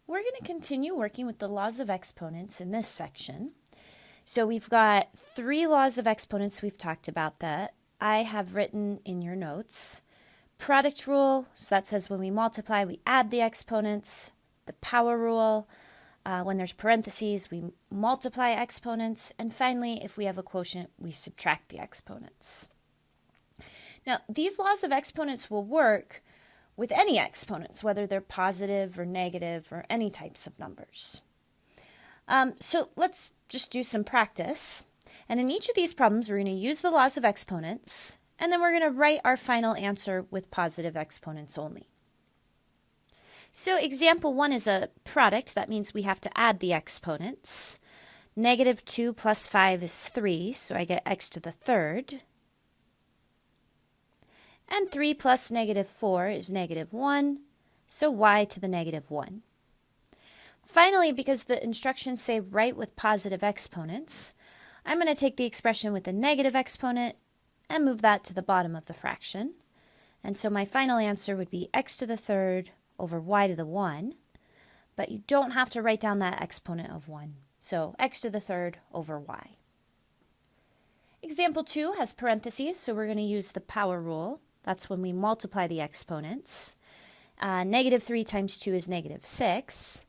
We're going to continue working with the laws of exponents in this section. So we've got 3 laws of exponents we've talked about that I have written in your notes. Product rule, so that says when we multiply, we add the exponents. The power rule, when there's parentheses, we multiply exponents. And finally, if we have a quotient, we subtract the exponents. Now, these laws of exponents will work with any exponents, whether they're positive or negative or any types of numbers. So let's just do some practice. And in each of these problems, we're going to use the laws of exponents, and then we're going to write our final answer with positive exponents only. So example 1 is a product. That means we have to add the exponents. Negative 2 plus 5 is 3, so I get x to the third. And 3 plus negative 4 is negative 1, so y to the negative 1. Finally, because the instructions say write with positive exponents, I'm going to take the expression with the negative exponent and move that to the bottom of the fraction. And so my final answer would be x to the third over y to the 1, but you don't have to write down that exponent of 1. So x to the third over y. Example 2 has parentheses, so we're going to use the power rule. That's when we multiply the exponents. Negative 3 times 2 is negative 6.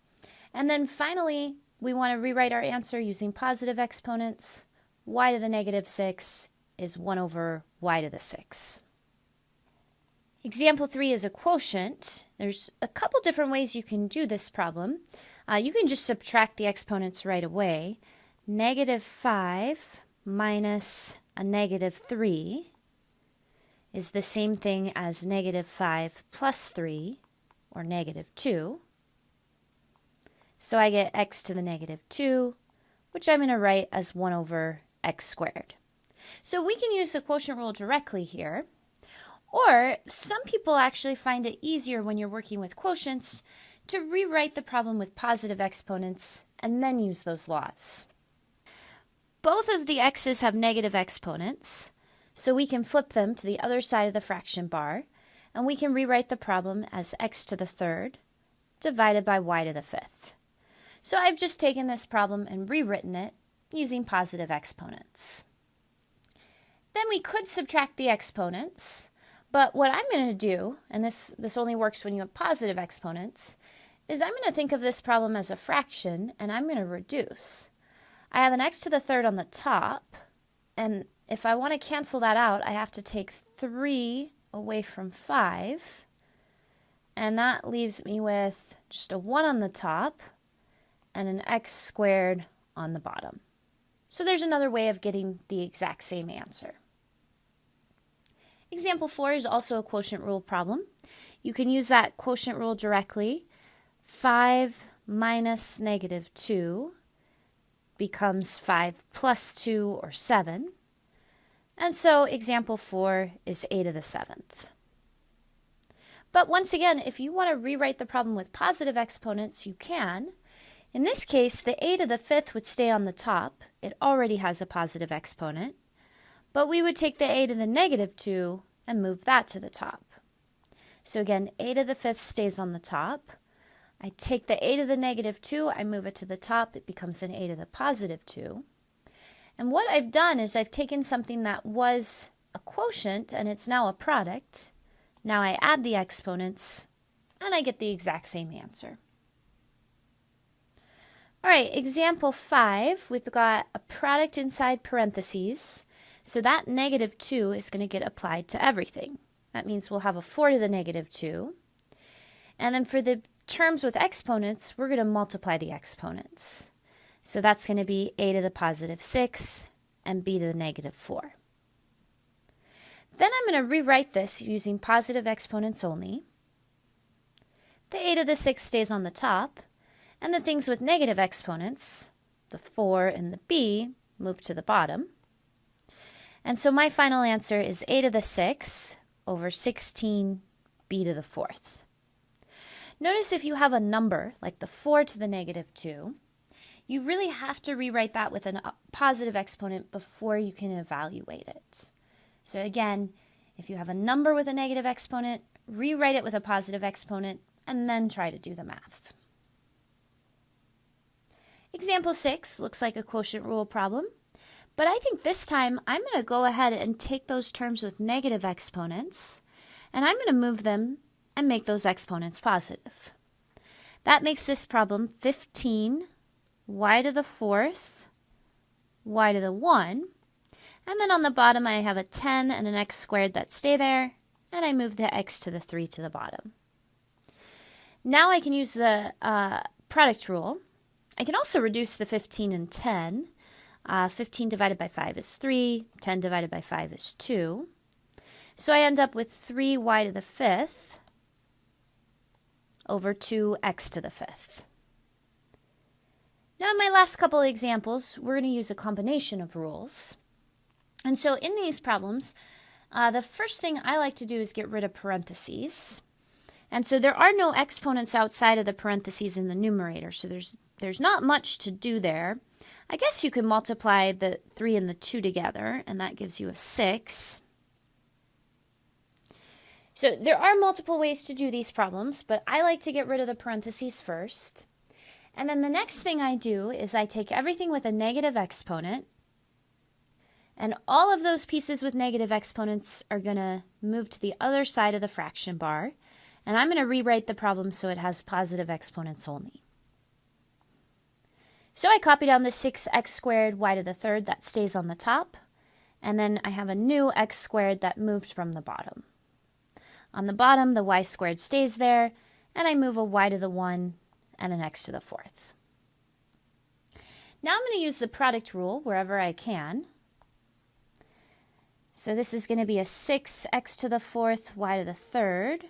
And then finally, we want to rewrite our answer using positive exponents. Y to the negative 6 is 1 over y to the 6. Example 3 is a quotient. There's a couple different ways you can do this problem. You can just subtract the exponents right away. Negative 5 minus a negative 3 is the same thing as negative 5 plus 3, or negative 2. So I get x to the negative 2, which I'm going to write as 1 over x squared. So we can use the quotient rule directly here, or some people actually find it easier when you're working with quotients to rewrite the problem with positive exponents and then use those laws. Both of the x's have negative exponents, so we can flip them to the other side of the fraction bar, and we can rewrite the problem as x to the third divided by y to the fifth. So I've just taken this problem and rewritten it using positive exponents. Then we could subtract the exponents, but what I'm going to do, and this only works when you have positive exponents, is I'm going to think of this problem as a fraction, and I'm going to reduce. I have an x to the third on the top, and if I want to cancel that out, I have to take 3 away from 5, and that leaves me with just a 1 on the top and an x squared on the bottom. So there's another way of getting the exact same answer. Example 4 is also a quotient rule problem. You can use that quotient rule directly. 5 minus negative 2 becomes 5 plus 2, or 7. And so example 4 is a to the 7th. But once again, if you want to rewrite the problem with positive exponents, you can. In this case, the a to the 5th would stay on the top. It already has a positive exponent. But we would take the a to the negative 2 and move that to the top. So again, a to the 5th stays on the top. I take the a to the negative 2, I move it to the top, it becomes an a to the positive 2. And what I've done is I've taken something that was a quotient and it's now a product. Now I add the exponents and I get the exact same answer. All right, example 5, we've got a product inside parentheses. So that negative 2 is going to get applied to everything. That means we'll have a 4 to the negative 2. And then for the terms with exponents, we're going to multiply the exponents. So that's going to be a to the positive 6 and b to the negative 4. Then I'm going to rewrite this using positive exponents only. The a to the 6 stays on the top, and the things with negative exponents, the 4 and the b, move to the bottom. And so my final answer is a to the 6 over 16 b to the 4th. Notice if you have a number, like the 4 to the negative 2, you really have to rewrite that with a positive exponent before you can evaluate it. So again, if you have a number with a negative exponent, rewrite it with a positive exponent, and then try to do the math. Example 6 looks like a quotient rule problem, but I think this time I'm going to go ahead and take those terms with negative exponents, and I'm going to move them and make those exponents positive. That makes this problem 15 y to the 4th y to the 1, and then on the bottom I have a 10 and an x squared that stay there, and I move the x to the 3 to the bottom. Now I can use the product rule. I can also reduce the 15 and 10. 15 divided by 5 is 3, 10 divided by 5 is 2. So I end up with 3y to the 5th over 2x to the 5th. Now in my last couple of examples, we're going to use a combination of rules. And so in these problems, the first thing I like to do is get rid of parentheses. And so there are no exponents outside of the parentheses in the numerator, so there's not much to do there. I guess you can multiply the 3 and the 2 together, and that gives you a 6. So there are multiple ways to do these problems, but I like to get rid of the parentheses first. And then the next thing I do is I take everything with a negative exponent, and all of those pieces with negative exponents are going to move to the other side of the fraction bar. And I'm going to rewrite the problem so it has positive exponents only. So I copy down the 6x squared y to the 3rd that stays on the top, and then I have a new x squared that moved from the bottom. On the bottom, the y squared stays there, and I move a y to the 1 and an x to the 4th. Now I'm going to use the product rule wherever I can. So this is going to be a 6x to the 4th y to the 3rd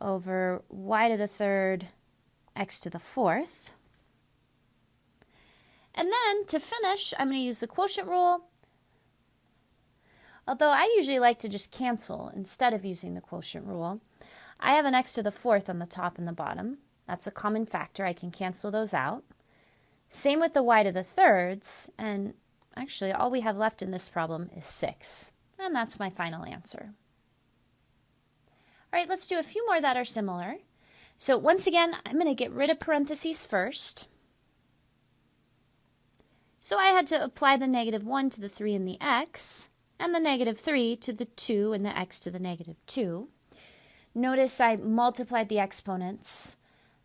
over y to the 3rd x to the 4th. And then to finish, I'm going to use the quotient rule. Although I usually like to just cancel instead of using the quotient rule. I have an x to the 4th on the top and the bottom. That's a common factor. I can cancel those out. Same with the y to the 3rds, and actually all we have left in this problem is 6. And that's my final answer. All right, let's do a few more that are similar. So once again, I'm going to get rid of parentheses first. So I had to apply the -1 to the 3 and the x, and the -3 to the 2 and the x to the -2. Notice I multiplied the exponents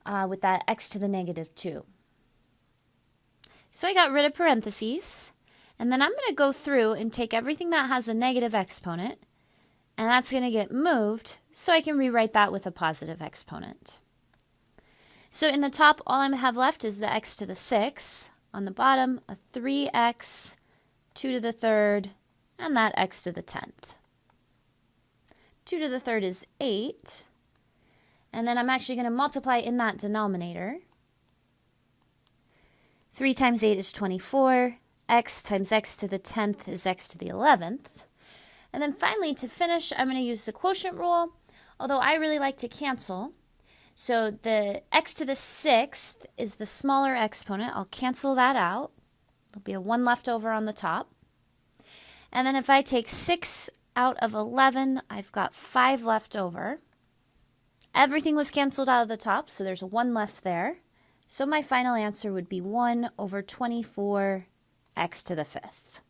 with that x to the -2. So I got rid of parentheses, and then I'm going to go through and take everything that has a negative exponent, and that's going to get moved so I can rewrite that with a positive exponent. So in the top, all I have left is the x to the 6. On the bottom, a 3x, 2 to the 3rd, and that x to the 10th. 2 to the 3rd is 8. And then I'm actually going to multiply in that denominator. 3 times 8 is 24. X times x to the 10th is x to the 11th. And then finally, to finish, I'm going to use the quotient rule, although I really like to cancel. So the x to the 6th is the smaller exponent. I'll cancel that out. There'll be a 1 left over on the top. And then if I take 6 out of 11, I've got 5 left over. Everything was canceled out of the top, so there's a 1 left there. So my final answer would be 1 over 24 x to the 5th.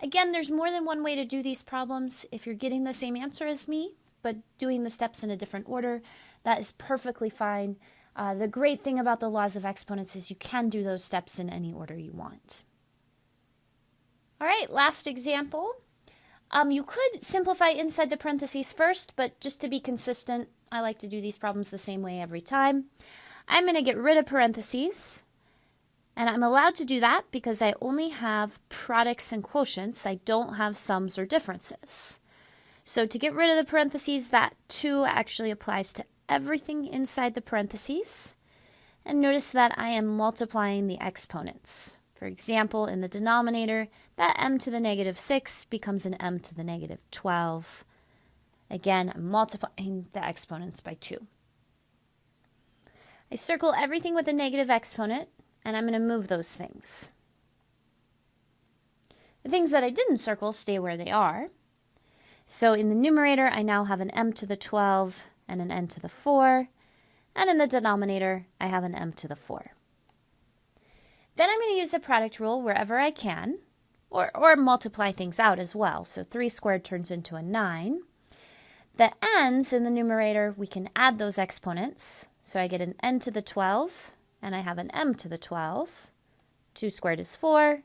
Again, there's more than one way to do these problems. If you're getting the same answer as me, but doing the steps in a different order, that is perfectly fine. The great thing about the laws of exponents is you can do those steps in any order you want. All right, last example. You could simplify inside the parentheses first, but just to be consistent, I like to do these problems the same way every time. I'm going to get rid of parentheses, and I'm allowed to do that because I only have products and quotients. I don't have sums or differences. So to get rid of the parentheses, that too actually applies to everything inside the parentheses. And notice that I am multiplying the exponents. For example, in the denominator, that m to the -6 becomes an m to the -12. Again, I'm multiplying the exponents by 2. I circle everything with a negative exponent, and I'm going to move those things. The things that I didn't circle stay where they are. So in the numerator, I now have an m to the 12 and an n to the 4. And in the denominator, I have an m to the 4. Then I'm going to use the product rule wherever I can, or multiply things out as well. So 3 squared turns into a 9. The n's in the numerator, we can add those exponents. So I get an n to the 12, and I have an m to the 12. 2 squared is 4,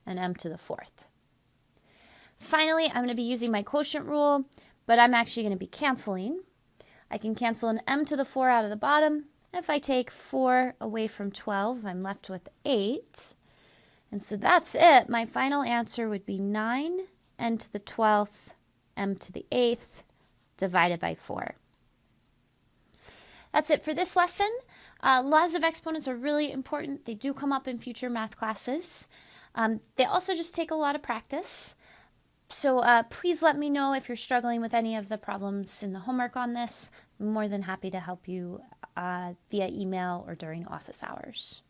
and m to the 4th. Finally, I'm going to be using my quotient rule, but I'm actually going to be canceling. I can cancel an m to the 4 out of the bottom. If I take 4 away from 12, I'm left with 8. And so that's it. My final answer would be 9 n to the 12th, m to the 8th, divided by 4. That's it for this lesson. Laws of exponents are really important. They do come up in future math classes. They also just take a lot of practice. So please let me know if you're struggling with any of the problems in the homework on this. I'm more than happy to help you via email or during office hours.